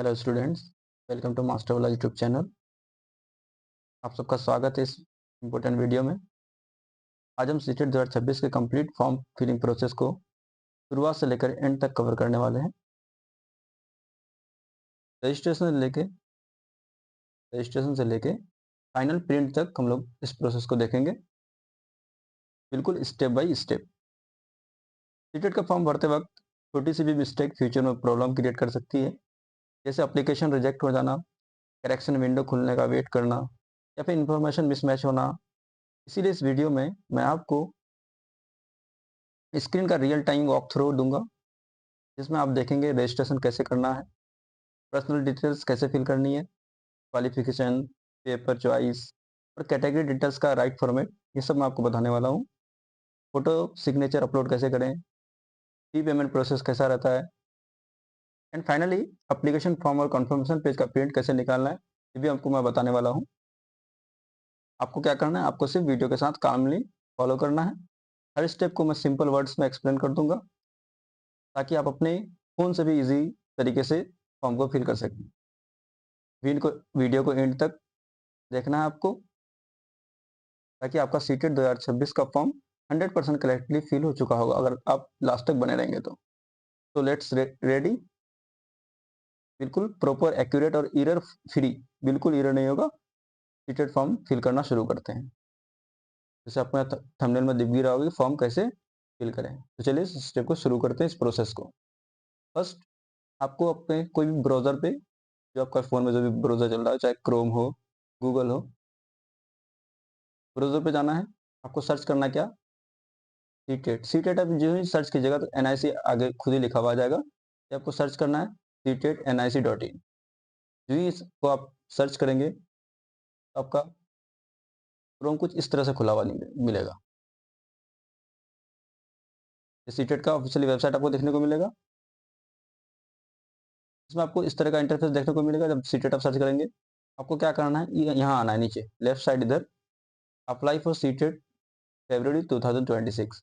Hello students, welcome to master वाला YouTube channel. आप सबका स्वागत है इस इम्पोर्टेंट वीडियो में। आज हम सीटेट 2026 के कंप्लीट फॉर्म फिलिंग प्रोसेस को शुरुआत से लेकर एंड तक कवर करने वाले हैं। रजिस्ट्रेशन से लेके फाइनल प्रिंट तक हम लोग इस प्रोसेस को देखेंगे, बिल्कुल स्टेप बाय स्टेप। सीटेट का फॉर्म भरते वक्त छोटी सी भी मिस्टेक फ्यूचर में प्रॉब्लम क्रिएट कर सकती है, जैसे एप्लीकेशन रिजेक्ट हो जाना, करेक्शन विंडो खुलने का वेट करना या फिर इंफॉर्मेशन मिसमैच होना। इसीलिए इस वीडियो में मैं आपको स्क्रीन का रियल टाइम वॉक थ्रू दूंगा, जिसमें आप देखेंगे रजिस्ट्रेशन कैसे करना है, पर्सनल डिटेल्स कैसे फिल करनी है, क्वालिफिकेशन, पेपर चॉइस और कैटेगरी डिटेल्स का राइट फॉर्मेट, ये सब मैं आपको बताने वाला हूँ। फोटो सिग्नेचर अपलोड कैसे करें, फी पेमेंट प्रोसेस कैसा रहता है, एंड फाइनली एप्लीकेशन फॉर्म और कन्फर्मेशन पेज का प्रिंट कैसे निकालना है, ये भी आपको मैं बताने वाला हूँ। आपको क्या करना है, आपको सिर्फ वीडियो के साथ कामली फॉलो करना है। हर स्टेप को मैं सिंपल वर्ड्स में एक्सप्लेन कर दूंगा, ताकि आप अपने फ़ोन से भी ईजी तरीके से फॉर्म को फिल कर सकें। वीडियो को एंड तक देखना है आपको, ताकि आपका सीटेट 2026 का फॉर्म 100% करेक्टली फिल हो चुका होगा, अगर आप लास्ट तक बने रहेंगे तो लेट्स रेडी। बिल्कुल प्रॉपर, एक्यूरेट और एरर फ्री, बिल्कुल एरर नहीं होगा। सीटेट फॉर्म फिल करना शुरू करते हैं। जैसे अपना थंबनेल में दिख भी रहा होगा कि फॉर्म कैसे फिल करें। तो चलिए इस स्टेप को शुरू करते हैं, इस प्रोसेस को। फर्स्ट, आपको अपने कोई भी ब्राउज़र पे, जो आपका फ़ोन में जो भी ब्राउज़र चल रहा है, चाहे क्रोम हो, गूगल हो, ब्राउज़र पे जाना है। आपको सर्च करना है क्या? सीटेट। सीटेट आप जो ही सर्च कीजिएगा तो एनआईसी आगे खुद ही लिखा हुआ आ जाएगा। ये आपको सर्च करना है सीटेट nic.in। जो ही इसको आप सर्च करेंगे तो आपका क्रोम कुछ इस तरह से खुला हुआ मिलेगा। सीटेट का ऑफिशियल वेबसाइट आपको देखने को मिलेगा। इसमें आपको इस तरह का इंटरफेस देखने को मिलेगा। जब सीटेट आप सर्च करेंगे, आपको क्या करना है, यहाँ आना है नीचे लेफ्ट साइड इधर, अप्लाई फॉर सीटेट फरवरी 2026।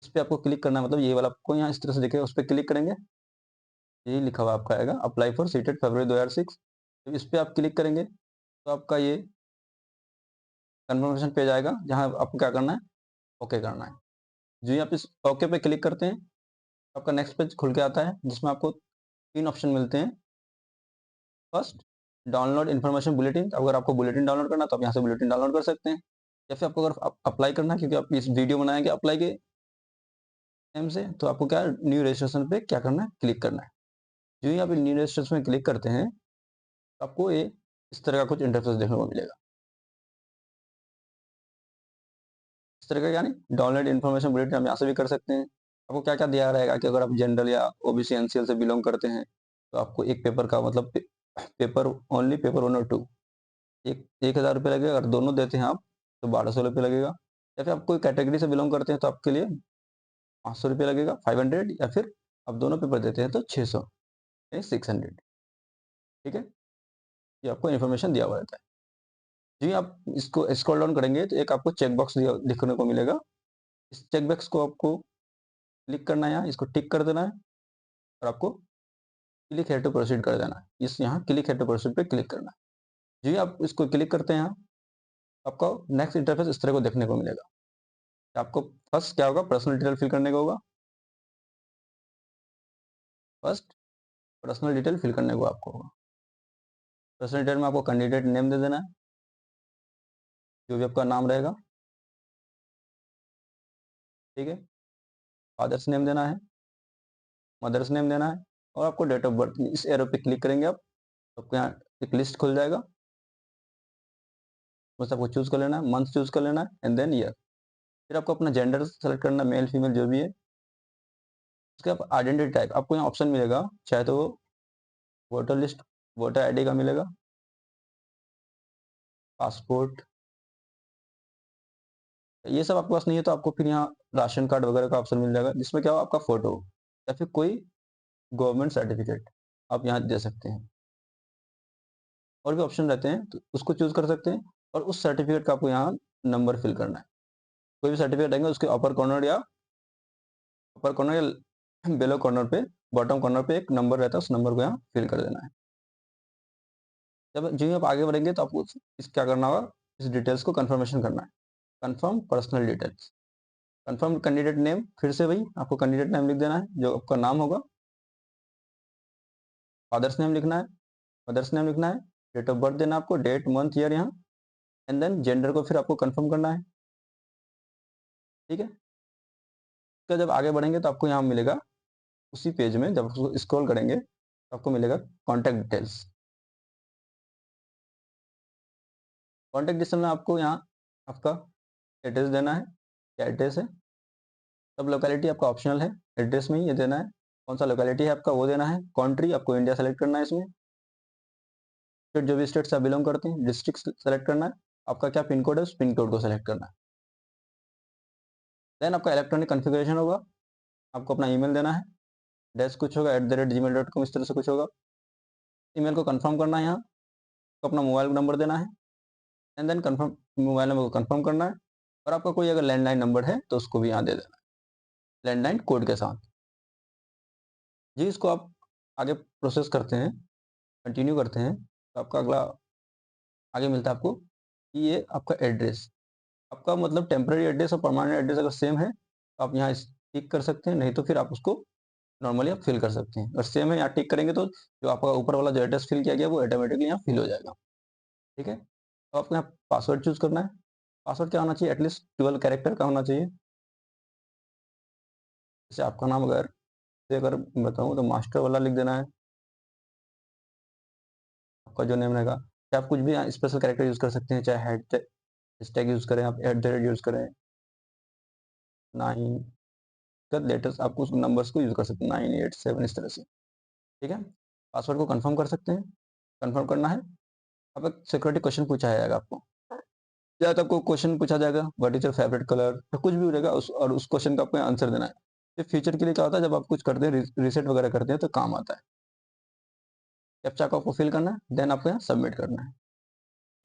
इस पे आपको क्लिक करना है, मतलब ये वाला आपको यहाँ इस तरह से दिखेगा, उस पर क्लिक करेंगे, यही लिखा हुआ आपका आएगा अप्लाई फॉर सीटेट फरवरी 2006। तो इस पे आप क्लिक करेंगे तो आपका ये कन्फर्मेशन पेज आएगा, जहाँ आपको क्या करना है, ओके करना है। जो ही आप इस ओके पे क्लिक करते हैं, आपका नेक्स्ट पेज खुल के आता है, जिसमें आपको 3 ऑप्शन मिलते हैं। First, download information bulletin. अगर आपको बुलेटिन डाउनलोड करना है तो आप यहाँ से बुलेटिन डाउनलोड कर सकते हैं, या फिर आपको अगर अप्लाई करना है, क्योंकि आप इस वीडियो बनाएंगे अप्लाई के टाइम से, तो आपको क्या न्यू रजिस्ट्रेशन पे क्या करना है, क्लिक करना है। जो ही आप न्यू रजिस्ट्रेशन में क्लिक करते हैं, तो आपको ये इस तरह का कुछ इंटरफेस देखने को मिलेगा। इस तरह का, यानी डाउनलोड इन्फॉर्मेशन बुलेटिन हम यहाँ से भी कर सकते हैं। आपको क्या-क्या दिया रहेगा कि अगर आप जनरल या ओबीसी एनसीएल से बिलोंग करते हैं, तो आपको एक पेपर का मतलब पेपर ओनली पेपर 1 और 2 एक 1000 रुपये लगेगा। अगर दोनों देते हैं आप तो 1200 रुपये लगेगा। या फिर आप कोई कैटेगरी से बिलोंग करते हैं तो आपके लिए 500 रुपये लगेगा, 500। या फिर आप दोनों पेपर देते हैं तो 600 या 600। ठीक है, ये आपको इन्फॉर्मेशन दिया हुआ रहता है। जी, आप इसको स्क्रॉल डाउन करेंगे तो एक आपको चेक बॉक्स दिखने को मिलेगा। इस चेक बॉक्स को आपको क्लिक करना है, यहाँ इसको टिक कर देना है और आपको क्लिक हेयर टू प्रोसीड कर देना है। इस यहाँ क्लिक हेयर टू प्रोसीड पे क्लिक करना है। जी, आप इसको क्लिक करते हैं यहाँ, आपको नेक्स्ट इंटरफेस इस तरह को देखने को मिलेगा। आपको फर्स्ट क्या होगा, पर्सनल डिटेल फिल करने का होगा। फर्स्ट पर्सनल डिटेल फिल करने को आपको होगा। पर्सनल डिटेल में आपको कैंडिडेट नेम दे देना है, जो भी आपका नाम रहेगा। ठीक है, फादर्स नेम देना है, मदर्स नेम देना है, और आपको डेट ऑफ बर्थ। इस एरो पे क्लिक करेंगे आप, तो आपको यहाँ एक लिस्ट खुल जाएगा। बस आपको चूज कर लेना है, मंथ चूज कर लेना है, एंड देन ईयर। फिर आपको अपना जेंडर सेलेक्ट करना है, मेल फीमेल जो भी है। उसके बाद आइडेंटिटी टाइप, आपको यहाँ ऑप्शन मिलेगा, चाहे तो वोटर लिस्ट, वोटर आईडी का मिलेगा, पासपोर्ट, ये सब आपके पास नहीं है तो आपको फिर यहाँ राशन कार्ड वगैरह का ऑप्शन मिल जाएगा, जिसमें क्या हो, आपका फोटो या फिर कोई गवर्नमेंट सर्टिफिकेट आप यहाँ दे सकते हैं। और भी ऑप्शन रहते हैं तो उसको चूज कर सकते हैं, और उस सर्टिफिकेट का आपको यहाँ नंबर फिल करना है। कोई भी सर्टिफिकेट रहेंगे उसके अपर कॉर्नर या बिलो कॉर्नर पे, बॉटम कॉर्नर पे एक नंबर रहता है, उस नंबर को यहाँ फिल कर देना है। जब जो ही आप आगे बढ़ेंगे तो आपको क्या करना होगा, इस डिटेल्स को कन्फर्मेशन करना है। Confirm personal details, confirm candidate name, फिर से वही आपको कैंडिडेट नेम लिख देना है, जो आपका नाम होगा। फादर्स नेम लिखना है, मदर्स नेम लिखना है, डेट ऑफ बर्थ देना है आपको, डेट मंथ ईयर यहाँ, एंड देन जेंडर को फिर आपको कंफर्म करना है। ठीक है, तो जब आगे बढ़ेंगे तो आपको यहाँ मिलेगा, उसी पेज में जब उसको स्क्रॉल करेंगे तो आपको मिलेगा कॉन्टैक्ट डिटेल्स। कॉन्टैक्ट डिटेल्स में आपको यहाँ आपका एड्रेस देना है, क्या एड्रेस है। सब लोकेलिटी आपका ऑप्शनल है, एड्रेस में ही ये देना है, कौन सा लोकेलिटी है आपका वो देना है। कंट्री आपको इंडिया सेलेक्ट करना है इसमें। फिर जो भी स्टेट से आप बिलोंग करते हैं डिस्ट्रिक्ट सेलेक्ट करना है, आपका क्या पिन कोड है उस पिन कोड को सेलेक्ट करना है। देन आपका इलेक्ट्रॉनिक कन्फिग्रेशन होगा, आपको अपना ईमेल देना है, डैश कुछ होगा @gmail.com, इस तरह से कुछ होगा। ईमेल को कंफर्म करना है, यहाँ तो अपना मोबाइल नंबर देना है, and then confirm, mobile number को कंफर्म करना है। और आपका कोई अगर लैंडलाइन नंबर है तो उसको भी यहाँ दे देना है, लैंडलाइन कोड के साथ। जी, इसको आप आगे प्रोसेस करते हैं, कंटिन्यू करते हैं, तो आपका अगला आगे मिलता है आपको कि ये आपका एड्रेस, आपका मतलब टेम्परेरी एड्रेस और परमानेंट एड्रेस अगर सेम है तो आप यहाँ टिक कर सकते हैं, नहीं तो फिर आप उसको नॉर्मली आप फिल कर सकते हैं। अगर सेम है यहाँ टिक करेंगे तो जो आपका ऊपर वाला जो एड्रेस फिल किया गया वो ऑटोमेटिकली यहाँ फिल हो जाएगा। ठीक है, तो आपको यहाँ पासवर्ड चूज करना है। पासवर्ड क्या होना चाहिए, एटलीस्ट 12 कैरेक्टर का होना चाहिए। जैसे आपका नाम अगर बताऊँ तो मास्टर वाला लिख देना है, आपका जो नेम रहेगा। चाहे आप कुछ भी स्पेशल कैरेक्टर यूज कर सकते हैं, चाहे हैशटैग यूज करें, आप @ यूज करें, 9 का लेटर्स आप उस नंबर्स को यूज कर सकते हैं, 987 इस तरह से। ठीक है, पासवर्ड को कंफर्म कर सकते हैं, कंफर्म करना है। अब एक सिक्योरिटी क्वेश्चन पूछा जाएगा आपको, या तो आपको क्वेश्चन पूछा जाएगा what is your favourite colour, तो कुछ भी रहेगा और उस क्वेश्चन का आपको आंसर देना है। ये फ्यूचर के लिए क्या होता है, जब आप कुछ करते हैं रिसेट वगैरह करते हैं तो काम आता है। कैप्चा को आपको फिल करना है, देन आपको यहाँ सबमिट करना है।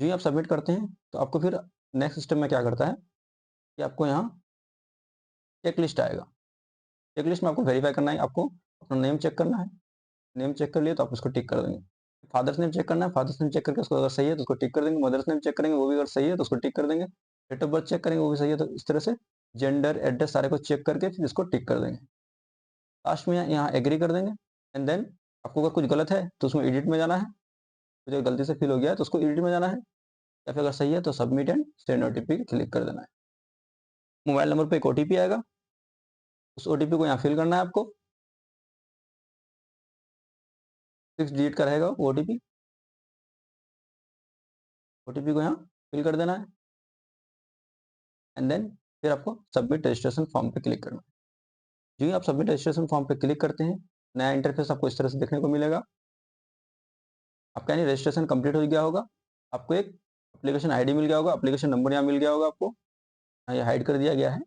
जो ही आप सबमिट करते हैं तो आपको फिर नेक्स्ट स्टेप में क्या करता है कि आपको यहाँ चेक लिस्ट आएगा। चेक लिस्ट में आपको वेरीफाई करना है, आपको अपना नेम चेक करना है। नेम चेक कर लिया तो आप उसको टिक कर देंगे। फादर्स नेम चेक करना है, फादर्स नेम चेक करके उसको अगर सही है तो उसको टिक कर देंगे। मदर्स नेम चेक करेंगे, वो भी अगर सही है तो उसको टिक कर देंगे। डेट ऑफ बर्थ चेक करेंगे, वो भी सही है, तो इस तरह से जेंडर एड्रेस सारे को चेक करके फिर इसको टिक कर देंगे। लास्ट में यहाँ एग्री कर देंगे, एंड देन आपको अगर कुछ गलत है तो उसमें एडिट में जाना है, मुझे गलती से फिल हो गया है तो उसको एडिट में जाना है, या फिर अगर सही है तो submit and send OTP click कर देना है। मोबाइल नंबर पे एक ओटीपी आएगा, उस ओटीपी को यहाँ फिल करना है आपको। 6 डिजिट का रहेगा वो ओटीपी, ओटीपी को यहाँ फिल कर देना है, एंड देन फिर आपको सबमिट रजिस्ट्रेशन फॉर्म पे क्लिक करना है। जो ही आप सबमिट रजिस्ट्रेशन फॉर्म पे क्लिक करते हैं, नया इंटरफेस आपको इस तरह से देखने को मिलेगा। आपका यानी रजिस्ट्रेशन कंप्लीट हो गया होगा, आपको एक एप्लीकेशन आईडी मिल गया होगा, एप्लीकेशन नंबर यहाँ मिल गया होगा आपको, यहाँ ये हाइड कर दिया गया है,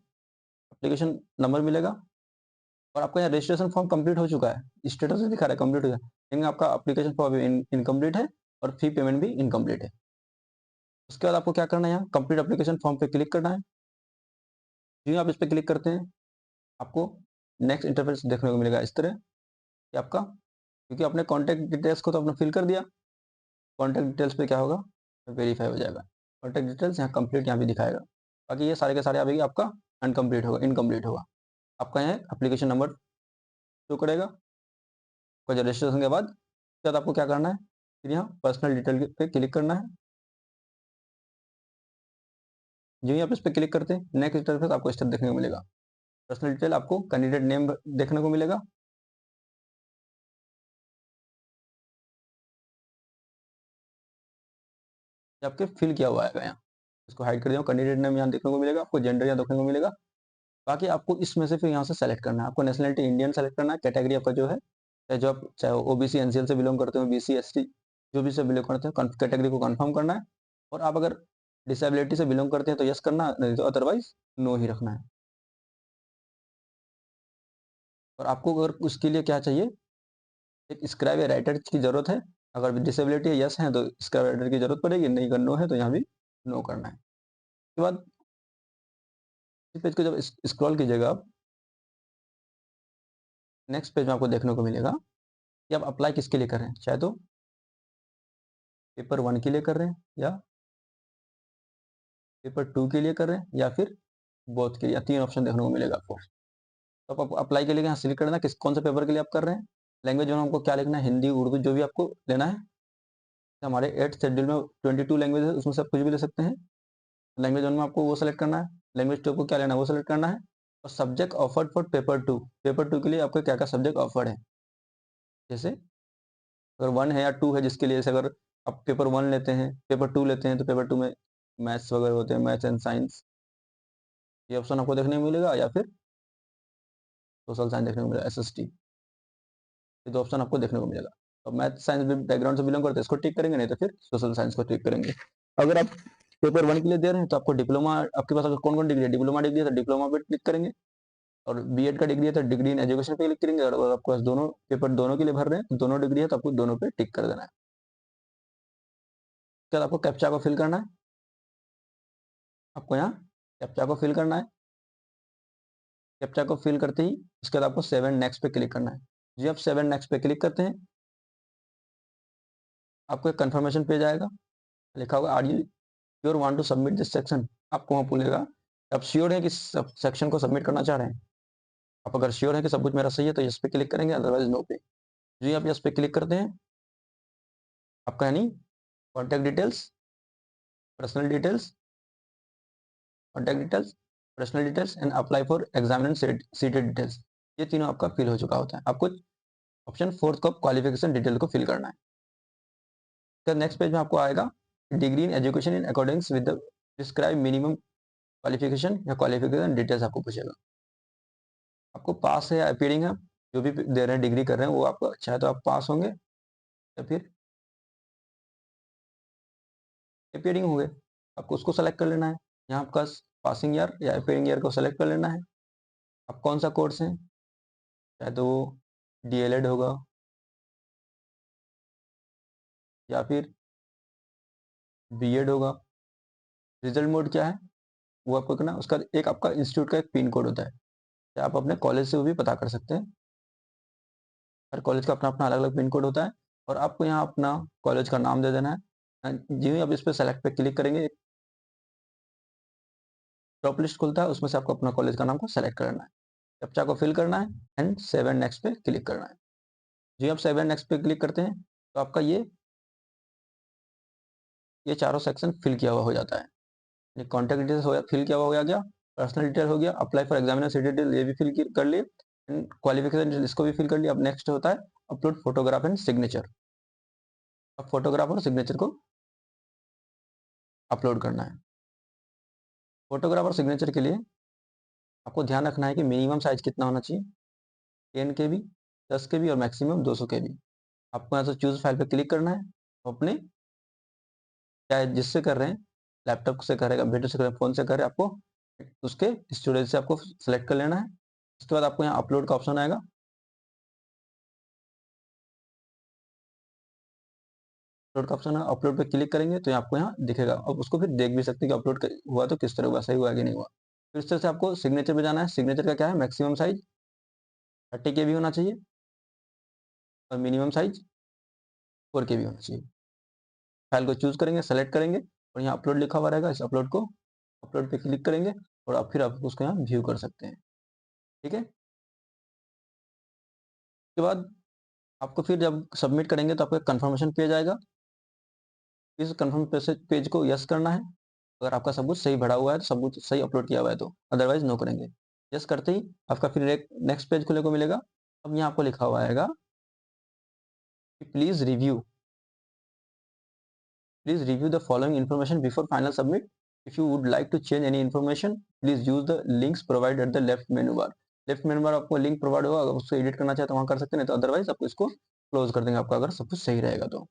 एप्लीकेशन नंबर मिलेगा। और आपका यहाँ रजिस्ट्रेशन फॉर्म कंप्लीट हो चुका है, स्टेटस भी दिखा रहा है कंप्लीट हो गया, लेकिन आपका एप्लीकेशन फॉर्म अभी इनकम्प्लीट है और फी पेमेंट भी इनकम्प्लीट है। उसके बाद आपको क्या करना है, यहाँ कंप्लीट एप्लीकेशन फॉर्म पे क्लिक करना है। जो आप इस पर क्लिक करते हैं आपको नेक्स्ट इंटरफेस देखने को मिलेगा इस तरह कि आपका, क्योंकि आपने कॉन्टैक्ट डिटेल्स को तो आपने फिल कर दिया, कॉन्टैक्ट डिटेल्स पे क्या होगा, वेरीफाई हो जाएगा। कॉन्टैक्ट डिटेल्स यहाँ कंप्लीट यहाँ भी दिखाएगा, बाकी ये सारे के सारे अभी आपका अनकम्प्लीट होगा, इनकम्प्लीट होगा। आपका यहाँ एप्लीकेशन नंबर शो करेगा, आपका रजिस्ट्रेशन के बाद उसके बाद आपको क्या करना है, फिर यहाँ पर्सनल डिटेल पे क्लिक करना है। जो ही आप इस पर क्लिक करते हैं नेक्स्ट इंटरफेस आपको इस तरह देखने को मिलेगा। पर्सनल डिटेल आपको कैंडिडेट नेम देखने को मिलेगा, आपके फिल किया हुआ आएगा यहाँ, इसको हाइड कर दिया, कैंडिडेट नेम यहाँ देखने को मिलेगा, आपको जेंडर यहाँ देखने को मिलेगा। बाकी आपको इसमें से फिर यहाँ से सेलेक्ट करना है, आपको नेशनलिटी इंडियन सेलेक्ट करना है, कैटेगरी आपका जो है, जो आप चाहे ओबीसी एनसीएल से बिलोंग करते हो, बीसी एसटी जो भी से बिलोंग करते हो, कैटेगरी को कंफर्म करना है। और आप अगर डिसेबिलिटी से बिलोंग करते हैं तो यस करना, नहीं तो अदरवाइज नो ही रखना है। और आपको अगर उसके लिए क्या चाहिए, एक स्क्राइब या राइटर की जरूरत है। अगर डिसेबिलिटी यस है तो स्क्राइब राइटर की जरूरत पड़ेगी, नहीं अगर नो है तो यहाँ भी नो करना है। उसके बाद इस पेज को जब स्क्रॉल कीजिएगा आप, नेक्स्ट पेज में आपको देखने को मिलेगा कि आप अप्लाई किसके लिए कर रहे हैं। चाहे तो पेपर 1 के लिए कर रहे हैं या पेपर 2 के लिए कर रहे हैं या फिर बोथ के लिए, या 3 ऑप्शन देखने को मिलेगा आपको। तो आप अप्लाई के लिए यहाँ सिलेक्ट करना किस कौन से पेपर के लिए आप कर रहे हैं। लैंग्वेज जोन हमको क्या लिखना है, हिंदी, उर्दू, जो भी आपको लेना है। हमारे 8th शेड्यूल में 22 लैंग्वेज है, उसमें से आप कुछ भी ले सकते हैं। लैंग्वेज वन में आपको वो सेलेक्ट करना है। लैंग्वेज टू को क्या लेना है वो सेलेक्ट करना है। और subject offered for paper two के लिए आपको क्या क्या सब्जेक्ट ऑफर्ड है। जैसे अगर 1 है या 2 है, जिसके लिए, जैसे अगर आप पेपर 1 लेते हैं, पेपर 2 लेते हैं, तो पेपर 2 में मैथ्स वगैरह होते हैं, मैथ्स एंड साइंस, ये ऑप्शन आपको देखने को मिलेगा। या फिर सोशल साइंस देखने को मिलेगा, SST, ये 2 ऑप्शन आपको देखने को मिलेगा। तो मैथ साइंस बैकग्राउंड से बिलोंग करते हैं इसको टिक करेंगे, नहीं तो फिर सोशल साइंस को टिक करेंगे। अगर आप पेपर 1 के लिए दे रहे हैं तो आपको डिप्लोमा, आपके पास अगर कौन कौन डिग्री है, डिप्लोमा डिग्री है तो डिप्लोमा पे क्लिक करेंगे। और बीएड का डिग्री है तो डिग्री इन एजुकेशन पे क्लिक करेंगे। और अगर आपके पास दोनों पेपर दोनों के लिए भर रहे हैं, दोनों डिग्री है, तो आपको दोनों पे टिक कर देना है। उसके बाद आपको कैप्चा को फिल करना है। आपको यहाँ कैप्चा को फिल करना है। कैप्चा को फिल करते ही उसके बाद आपको 7 नेक्स्ट पे क्लिक करना है। जी, आप 7 नेक्स्ट पे क्लिक करते हैं, आपको एक कंफर्मेशन पेज आएगा, लिखा होगा are you sure want to submit this section. आपको वहाँ बोलेगा आप श्योर हैं कि सेक्शन को सबमिट करना चाह रहे हैं। आप अगर श्योर हैं कि सब कुछ मेरा सही है तो यस पे क्लिक करेंगे, अदरवाइज नो पे। जी, आप यस पे क्लिक करते हैं, आपका यानी contact details, personal details, contact details, personal details and apply for examination seated details, ये तीनों आपका फिल हो चुका होता है। आपको ऑप्शन 4 को क्वालिफिकेशन डिटेल को फिल करना है। फिर नेक्स्ट पेज में आपको आएगा degree in education in according with the prescribe minimum qualification या क्वालिफिकेशन डिटेल्स आपको पूछेगा। आपको पास है या अपीयरिंग है, जो भी दे रहे हैं डिग्री कर रहे हैं वो आपको अच्छा है तो आप पास होंगे या फिर अपीयरिंग होंगे, आपको उसको सेलेक्ट कर लेना है। यहाँ आपका पासिंग ईयर या अपीयरिंग ईयर को सेलेक्ट कर लेना है। आप कौन सा कोर्स है, चाहे तो वो DLED होगा या फिर BEd होगा। रिजल्ट मोड क्या है वो आपको करना, उसका एक आपका इंस्टीट्यूट का एक पिन कोड होता है, या आप अपने कॉलेज से वो भी पता कर सकते हैं। हर कॉलेज का अपना अपना अलग अलग पिन कोड होता है। और आपको यहाँ अपना कॉलेज का नाम दे देना है। जी, आप इस पर सेलेक्ट पे क्लिक करेंगे, टॉप लिस्ट खुलता है, उसमें से आपको अपना कॉलेज का नाम को सेलेक्ट करना है, कैप्चा को फिल करना है एंड 7 नेक्स्ट पे क्लिक करना है। जी, आप 7 नेक्स्ट पे क्लिक करते हैं तो आपका ये चारों सेक्शन फिल किया हुआ हो जाता है। कॉन्टैक्ट डिटेल्स हो फिल किया हुआ हो गया, पर्सनल डिटेल हो गया, अप्लाई फॉर एग्जामिनेशन डिटेल ये भी फिल कर लिए, क्वालिफिकेशन डिटेल इसको भी फिल कर लिया। अब नेक्स्ट होता है अपलोड फोटोग्राफ एंड सिग्नेचर। अब फोटोग्राफ और सिग्नेचर को अपलोड करना है। फोटोग्राफ और सिग्नेचर के लिए आपको ध्यान रखना है कि मिनिमम साइज कितना होना चाहिए, 10 KB, 10 KB और मैक्सिमम 200 KB। आपको यहाँ से चूज फाइल पे क्लिक करना है, अपने चाहे जिससे कर रहे हैं, लैपटॉप से कर रहे हैं, कंप्यूटर से कर रहे हैं, फोन से कर रहे हैं, आपको उसके स्टोरेज से आपको सेलेक्ट कर लेना है। उसके बाद आपको यहाँ अपलोड का ऑप्शन आएगा, अपलोड का ऑप्शन है, अपलोड पे क्लिक करेंगे तो आपको यहाँ दिखेगा। अब उसको फिर देख भी सकते हैं कि अपलोड हुआ तो किस तरह हुआ, सही हुआ कि नहीं हुआ। फिर इस तरह से आपको सिग्नेचर पे जाना है। सिग्नेचर का क्या है, मैक्सिमम साइज 30 KB होना चाहिए और मिनिमम साइज 4 KB होना चाहिए। फाइल को चूज करेंगे, सेलेक्ट करेंगे और यहाँ अपलोड लिखा हुआ रहेगा, इस अपलोड को अपलोड पे क्लिक करेंगे और अब फिर आप उसको यहाँ व्यू कर सकते हैं। ठीक है, उसके बाद आपको फिर जब सबमिट करेंगे तो आपको एक कन्फर्मेशन पेज आएगा। इस कन्फर्म पेज को यस करना है, अगर आपका सब कुछ सही भरा हुआ है तो, सब कुछ सही अपलोड किया हुआ है तो, अदरवाइज नो करेंगे। यस करते ही आपका फिर एक नेक्स्ट पेज खुलने को मिलेगा। अब यहाँ आपको लिखा हुआ आएगा कि please review the following information before final submit. If you would like to change any information please use the links provide at the left menu bar. Left menu bar आपको लिंक प्रोवाइड होगा, अगर उसको edit करना चाहे तो वहाँ कर सकते हैं, तो अदरवाइज आपको इसको क्लोज कर देंगे आपका, अगर सब कुछ सही रहेगा तो।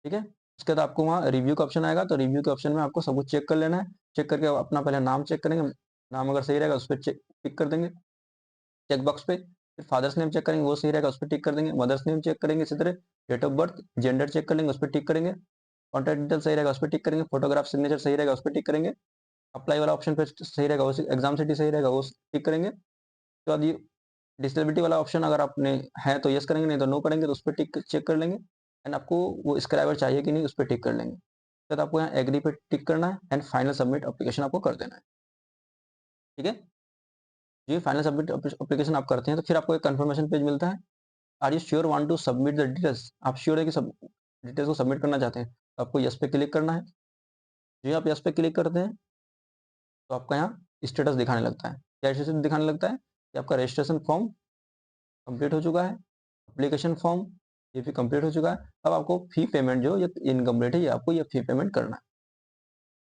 ठीक है, उसके बाद आपको वहाँ रिव्यू का ऑप्शन आएगा, तो रिव्यू के ऑप्शन में आपको सब कुछ चेक कर लेना है। चेक करके अपना पहले नाम चेक करेंगे, नाम अगर सही रहेगा उस पर टिक कर देंगे चेक बॉक्स पे। फिर फादर्स नेम चेक करेंगे, वो सही रहेगा उस पर टिक कर देंगे। मदर्स नेम चेक करेंगे, इसी तरह date of birth, gender check कर लेंगे, उस पर टिक करेंगे। कॉन्टैक्ट डिटेल सही रहेगा उस पर टिक करेंगे। फोटोग्राफ सिग्नेचर सही रहेगा उस पर टिक करेंगे। अप्लाई वाला ऑप्शन पे सही रहेगा, वो एग्जाम सिटी सही रहेगा, वो टिक करेंगे। उसके बाद ये डिसेबिलिटी वाला ऑप्शन अगर आपने है तो यस करेंगे, नहीं तो नो करेंगे, तो उस पर टिक चेक कर लेंगे। एंड आपको वो स्क्राइबर चाहिए कि नहीं, उस पर टिक कर लेंगे। फिर आपको यहाँ एग्री पे टिक करना है एंड फाइनल सबमिट एप्लीकेशन आपको कर देना है। ठीक है, जी फाइनल सबमिट एप्लीकेशन आप करते हैं तो फिर आपको एक कंफर्मेशन पेज मिलता है। Are you sure want to submit the details, आप श्योर है कि सब डिटेल्स को सबमिट करना चाहते हैं, तो आपको यस पे क्लिक करना है। जी आप यस पे क्लिक करते हैं तो आपका यहाँ स्टेटस दिखाने लगता है। क्या स्टेटस दिखाने लगता है कि आपका रजिस्ट्रेशन फॉर्म कंप्लीट हो चुका है, एप्लीकेशन फॉर्म ये भी कंप्लीट हो चुका है। अब आपको फी पेमेंट जो ये इनकम्प्लीट है, ये आपको ये फी पेमेंट करना है।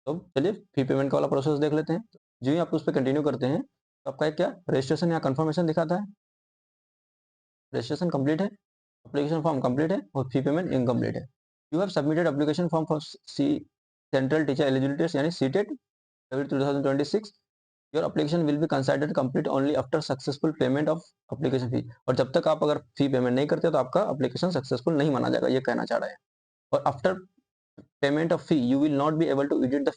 तो चलिए फी पेमेंट का वाला प्रोसेस देख लेते हैं। जो ही आप उस पर कंटिन्यू करते हैं तो आपका क्या रजिस्ट्रेशन या कंफर्मेशन दिखाता है, रजिस्ट्रेशन कंप्लीट है, एप्लीकेशन फॉर्म कंप्लीट है और फी पेमेंट इनकम्प्लीट है। You have submitted application form for C central teacher eligibility test यानी CTET February 2026। Your application will be considered complete only after successful payment of application fee. और जब तक आप अगर fee payment नहीं करते तो आपका एप्लीकेशन सक्सेसफुल नहीं माना जाएगा, ये कहना चाह रहे हैं। और after payment of fee you will not be able to edit the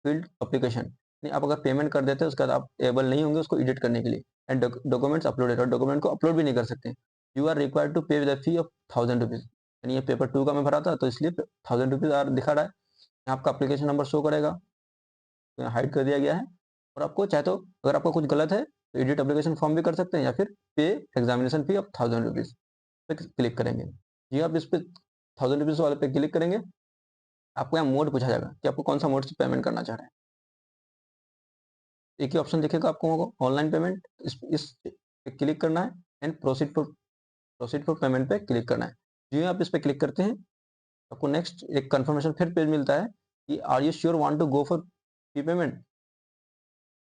field application, नहीं आप अगर पेमेंट कर देते हैं उसके बाद आप एबल नहीं होंगे उसको एडिट करने के लिए। एंड डॉक्यूमेंट्स अपलोडेड, और डॉक्यूमेंट को अपलोड भी नहीं कर सकते। यू आर रिक्वायर्ड टू पे द फी ऑफ 1000 रुपीज, यानी ये पेपर 2 का मैं भरा था तो इसलिए 1000 रुपीज दिखा रहा है। यहाँ आपका एप्लीकेशन नंबर शो करेगा, तो यहाँ हाइड कर दिया गया है। और आपको चाहे तो अगर आपका कुछ गलत है तो एडिट एप्लीकेशन फॉर्म भी कर सकते हैं या फिर पे एग्जामिनेशन फी ऑफ 1000 रुपीज पे क्लिक करेंगे। जी आप इस पे 1000 रुपीज वाले पे क्लिक करेंगे, आपको यहाँ मोड पूछा जाएगा कि आपको कौन सा मोड से पेमेंट करना चाह रहे हैं। एक ही ऑप्शन दिखेगा आपको ऑनलाइन पेमेंट, इस पे क्लिक करना है एंड प्रोसीड फॉर पेमेंट पे क्लिक करना है। जो ही आप इस पे क्लिक करते हैं आपको नेक्स्ट एक कंफर्मेशन फिर पेज मिलता है कि are you sure want to go for fee payment,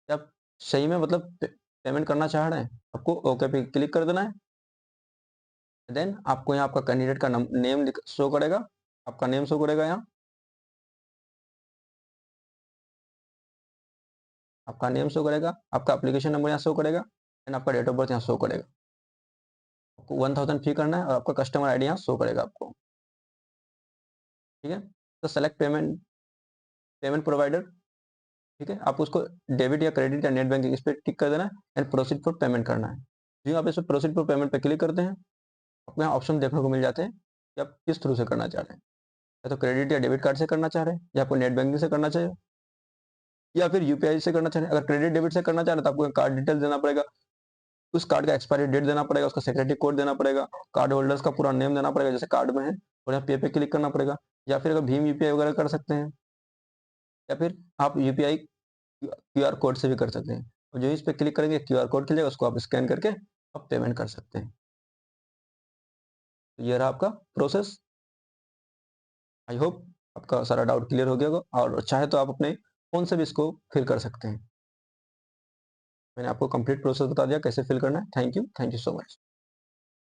आप सही में मतलब पेमेंट करना चाह रहे हैं, आपको ओके पे क्लिक कर देना है। देन आपको यहाँ आपका कैंडिडेट का नेम शो करेगा, आपका नेम शो करेगा यहाँ, आपका नेम शो करेगा, आपका एप्लीकेशन नंबर यहाँ शो करेगा एंड आपका डेट ऑफ बर्थ यहाँ शो करेगा। आपको 1000 फी करना है और आपका कस्टमर आईडी यहाँ शो करेगा आपको। ठीक है, तो सेलेक्ट पेमेंट प्रोवाइडर। ठीक है, आप उसको डेबिट या क्रेडिट या नेट बैंकिंग इस पर टिक कर देना है एंड प्रोसीड फॉर पेमेंट करना है। जी आप इस पर प्रोसीड फॉर पेमेंट पे क्लिक करते हैं, आपको यहाँ ऑप्शन देखने को मिल जाते हैं कि आप किस थ्रू से करना चाह रहे हैं, या तो क्रेडिट या डेबिट कार्ड से करना चाह रहे हैं, या आपको नेट बैंकिंग से करना चाहिए, या फिर यूपीआई से करना चाह रहे हैं। अगर क्रेडिट डेबिट से करना चाह रहे हैं तो आपको कार्ड डिटेल्स देना पड़ेगा, उस कार्ड का एक्सपायरी डेट देना पड़ेगा, उसका सिक्योरिटी कोड देना पड़ेगा, कार्ड होल्डर्स का पूरा नेम देना पड़ेगा जैसे कार्ड में है, और यहाँ पे क्लिक करना पड़ेगा। या फिर अगर भीम यूपीआई वगैरह कर सकते हैं, या फिर आप यूपीआई क्यूआर कोड से भी कर सकते हैं। और जो इस पे क्लिक करेंगे क्यूआर कोड के लिए उसको आप स्कैन करके आप पेमेंट कर सकते हैं। तो ये रहा आपका प्रोसेस। आई होप आपका सारा डाउट क्लियर हो गया होगा, और चाहे तो आप अपने फ़ोन से भी इसको फिल कर सकते हैं। मैंने आपको कंप्लीट प्रोसेस बता दिया कैसे फिल करना है। Thank you so much.